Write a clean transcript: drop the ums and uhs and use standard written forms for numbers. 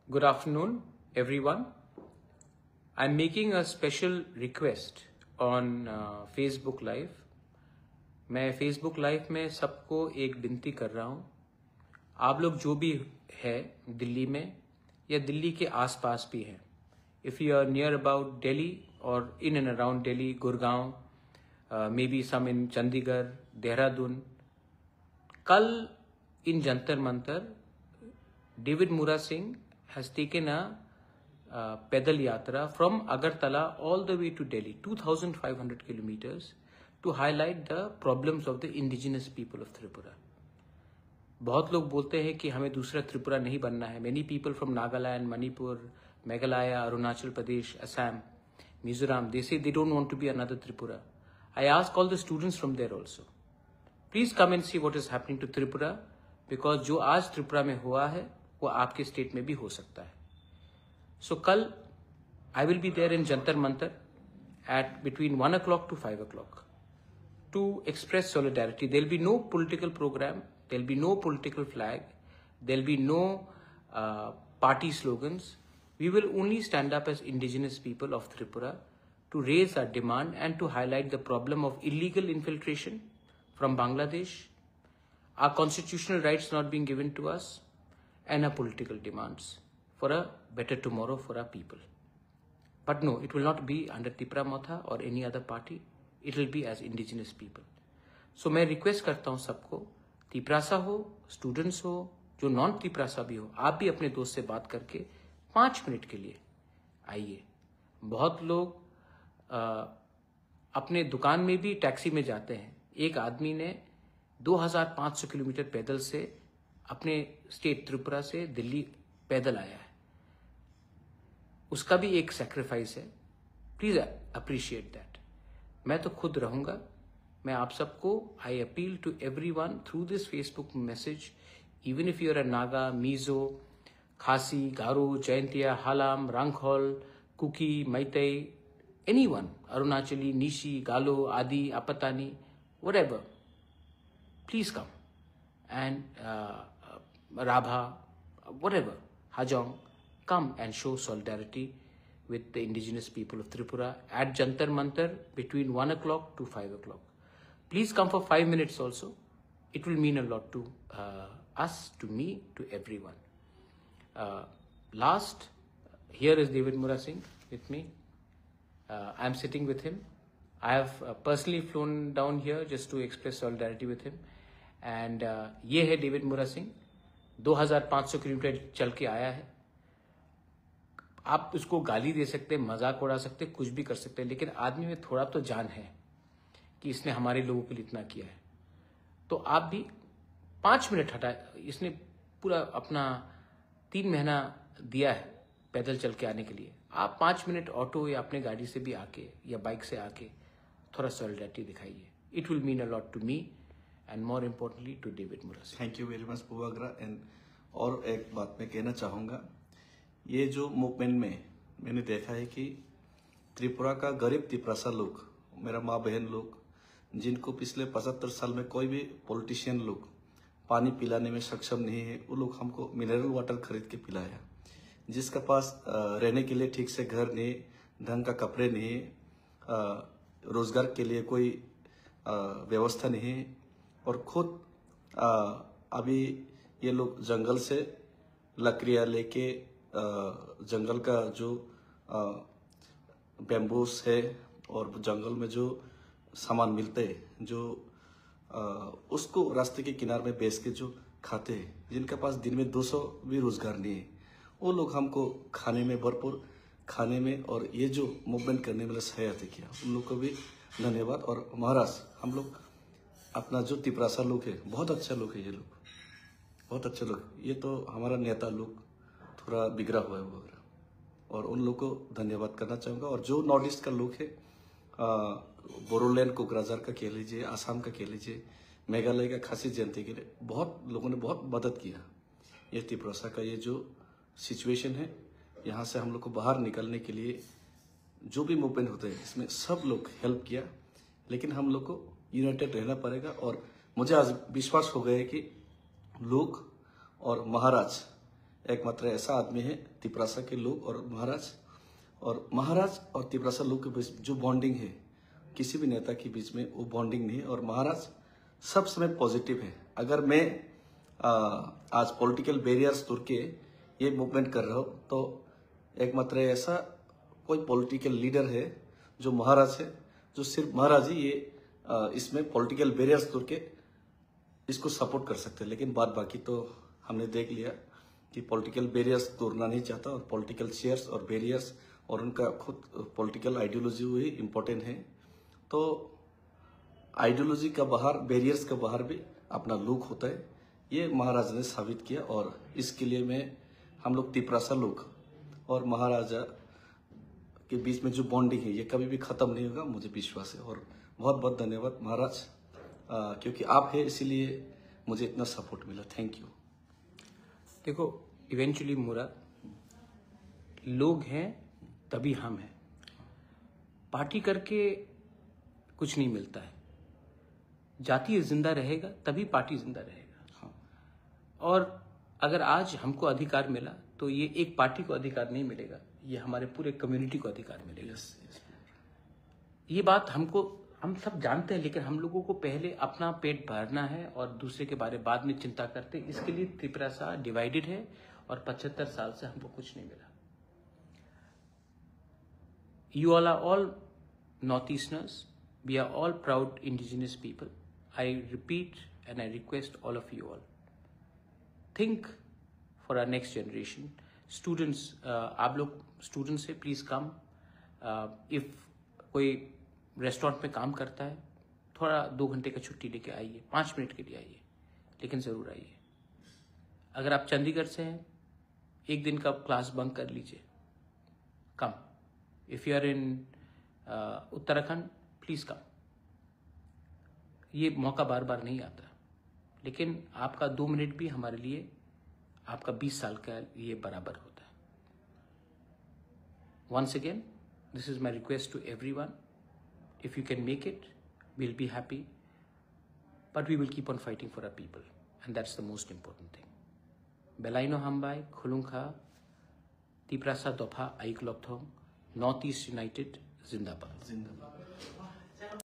Good afternoon, everyone. I'm making a special request on Facebook Live. मैं Facebook Live में सबको एक विनती कर रहा हूँ. आप लोग जो भी है दिल्ली में या दिल्ली के आसपास भी हैं, if you are near about Delhi or in and around Delhi, Gurgaon, maybe some in Chandigarh, Dehradun, कल in Jantar Mantar, David Mura Singh has taken a pedal yatra from Agartala all the way to Delhi, 2,500 kilometers, to highlight the problems of the indigenous people of Tripura. बहुत लोग बोलते हैं कि हमें दूसरा त्रिपुरा नहीं बनना है. Many people from Nagaland, Manipur, Meghalaya, Arunachal Pradesh, Assam, Mizoram, they say they don't want to be another Tripura. I ask all the students from there also, please come and see what is happening to Tripura, because जो आज त्रिपुरा में हुआ है वो आपके state में भी हो सकता है. So कल I will be there in Jantar Mantar at between 1 o'clock to 5 o'clock to express solidarity. There will be no political program, there will be no political flag, there will be no party slogans. We will only stand up as indigenous people of Tripura to raise our demand and to highlight the problem of illegal infiltration from Bangladesh, our constitutional rights not being given to us, and our political demands for a better tomorrow for our people. But no, it will not be under Tipra Motha or any other party. It will be as indigenous people. So मैं request करता हूँ सबको, तिपरासा हो, students हो, जो non Tiprasa भी हो, आप भी अपने दोस्त से बात करके 5 मिनट के लिए आइए. बहुत लोग अपने दुकान में भी टैक्सी में जाते हैं. एक आदमी ने 2500 किलोमीटर पैदल से अपने स्टेट त्रिपुरा से दिल्ली पैदल आया है. उसका भी एक सैक्रिफाइस है. Please appreciate that. मैं तो खुद रहूंगा. मैं आप सबको I appeal to everyone through this Facebook message, even if you are a Naga, Mizo, Khasi, Garo, Jaintia, Halam, Rangkhol, Kuki, Meitei, anyone, Arunachali, Nishi, Galo, Adi, Apatani, whatever, please come. And Rabha, whatever, Hajong, come and show solidarity with the indigenous people of Tripura at Jantar Mantar between 1 o'clock to 5 o'clock. Please come for 5 minutes also. It will mean a lot to us, to me, to everyone. Last, here is David Mura Singh with me. I am sitting with him. I have personally flown down here just to express solidarity with him. And ये है David मुरा Singh. 2500 kilometre चल के आया है. आप उसको गाली दे सकते हैं, मजाक उड़ा सकते हैं, कुछ भी कर सकते हैं, लेकिन आदमी में थोड़ा तो जान है कि इसने हमारे लोगों के लिए इतना किया है. तो आप भी 5 मिनट हटा. इसने पूरा अपना 3 महीना दिया है पैदल चल के आने के लिए. आप 5 मिनट ऑटो या अपने गाड़ी से भी आके या बाइक से आके थोड़ा सॉलिडारिटी दिखाइए. It will mean a lot to me and more importantly to David Mura Singh. Thank you very much Puvagra. And और एक बात मैं कहना चाहूँगा, ये जो मूवमेंट में मैंने देखा है कि त्रिपुरा का गरीब तिपरासा लोग, मेरा माँ बहन लोग, जिनको पिछले 75 साल में कोई भी पॉलिटिशियन लोग पानी पिलाने में सक्षम नहीं है, वो लोग हमको मिनरल वाटर खरीद के पिलाया. जिसका पास रहने के लिए ठीक से घर नहीं, ढंग का कपड़े नहीं, रोजगार के लिए कोई व्यवस्था नहीं, और खुद अभी ये लोग जंगल से लकड़ियाँ लेके जंगल का जो बैम्बूस है और जंगल में जो सामान मिलते हैं, जो उसको रास्ते के किनारे में बेच के जो खाते हैं, जिनके पास दिन में 200 भी रोजगार नहीं है, वो लोग हमको खाने में भरपूर खाने में और ये जो मूवमेंट करने में सहायता किया, उन लोग को भी धन्यवाद. और महाराज, हम लोग अपना जो तिपरासा लोग है, बहुत अच्छा लोग है, ये लोग बहुत अच्छे लोग. ये तो हमारा नेता लोग थोड़ा बिगड़ा हुआ है वगैरह, और उन लोग को धन्यवाद करना चाहूँगा. और जो नॉर्थ ईस्ट का लोग है, बोरोलैंड, कोकराझार का कह लीजिए, आसाम का कह लीजिए, मेघालय का खासी जयंती के लिए बहुत लोगों ने बहुत मदद किया. ये तिपरासा का ये जो सिचुएशन है, यहाँ से हम लोग को बाहर निकलने के लिए जो भी मूवमेंट होते हैं, इसमें सब लोग हेल्प किया. लेकिन हम लोग को यूनाइटेड रहना पड़ेगा. और मुझे आज विश्वास हो गया है कि लोग और महाराज एकमात्र ऐसा आदमी है तिपरासा के लोग और महाराज और तिपरासा लोग के बीच जो बॉन्डिंग है, किसी भी नेता के बीच में वो बॉन्डिंग नहीं है। और महाराज सब समय पॉजिटिव है। अगर मैं आज पॉलिटिकल बैरियर्स तोड़ के ये मूवमेंट कर रहा हूँ तो एकमात्र ऐसा कोई पॉलिटिकल लीडर है जो महाराज है, जो सिर्फ महाराज ही ये इसमें पॉलिटिकल बैरियर्स तोड़ के इसको सपोर्ट कर सकते हैं। लेकिन बात बाकी तो हमने देख लिया कि पॉलिटिकल बैरियर्स तोड़ना नहीं चाहता और पॉलिटिकल शेयर्स और बैरियर्स और उनका खुद पॉलिटिकल आइडियोलॉजी हुई इम्पोर्टेंट है। तो आइडियोलॉजी का बाहर, बैरियर्स का बाहर भी अपना लुक होता है, ये महाराज ने साबित किया। और इसके लिए हम लोग तिपरासा लोग और महाराजा के बीच में जो बॉन्डिंग है ये कभी भी खत्म नहीं होगा, मुझे विश्वास है। और बहुत बहुत धन्यवाद महाराज, क्योंकि आप है इसीलिए मुझे इतना सपोर्ट मिला। Thank you. देखो, इवेंचुअली मुरा लोग हैं तभी हम हैं। पार्टी करके कुछ नहीं मिलता है। जाति जिंदा रहेगा तभी पार्टी जिंदा रहेगा। हाँ। और अगर आज हमको अधिकार मिला तो ये एक पार्टी को अधिकार नहीं मिलेगा, ये हमारे पूरे कम्युनिटी को अधिकार मिलेगा। ये बात हम सब जानते हैं, लेकिन हम लोगों को पहले अपना पेट भरना है और दूसरे के बारे बाद में चिंता करते हैं। इसके लिए त्रिपुरा डिवाइडेड है और 75 साल से हमको कुछ नहीं मिला। You all are all Northeasterners. We are all proud indigenous people. I repeat and I request all of you all, think for our next generation. Students, आप लोग students है, please come. If कोई रेस्टोरेंट में काम करता है, थोड़ा 2 घंटे का छुट्टी लेके आइए, 5 मिनट के लिए आइए, लेकिन ज़रूर आइए। अगर आप चंडीगढ़ से हैं, 1 दिन का क्लास बंक कर लीजिए, come. If you are in Uttarakhand, please come. ये मौका बार बार नहीं आता, लेकिन आपका 2 मिनट भी हमारे लिए आपका 20 साल का लिए बराबर होता है। Once again, this is my request to everyone. If you can make it, we'll be happy. But we will keep on fighting for our people, and that's the most important thing. Belaino Hambai, Khulungkha, Tiprasa Dopha, Aiklopthong, Northeast United, Zindabad.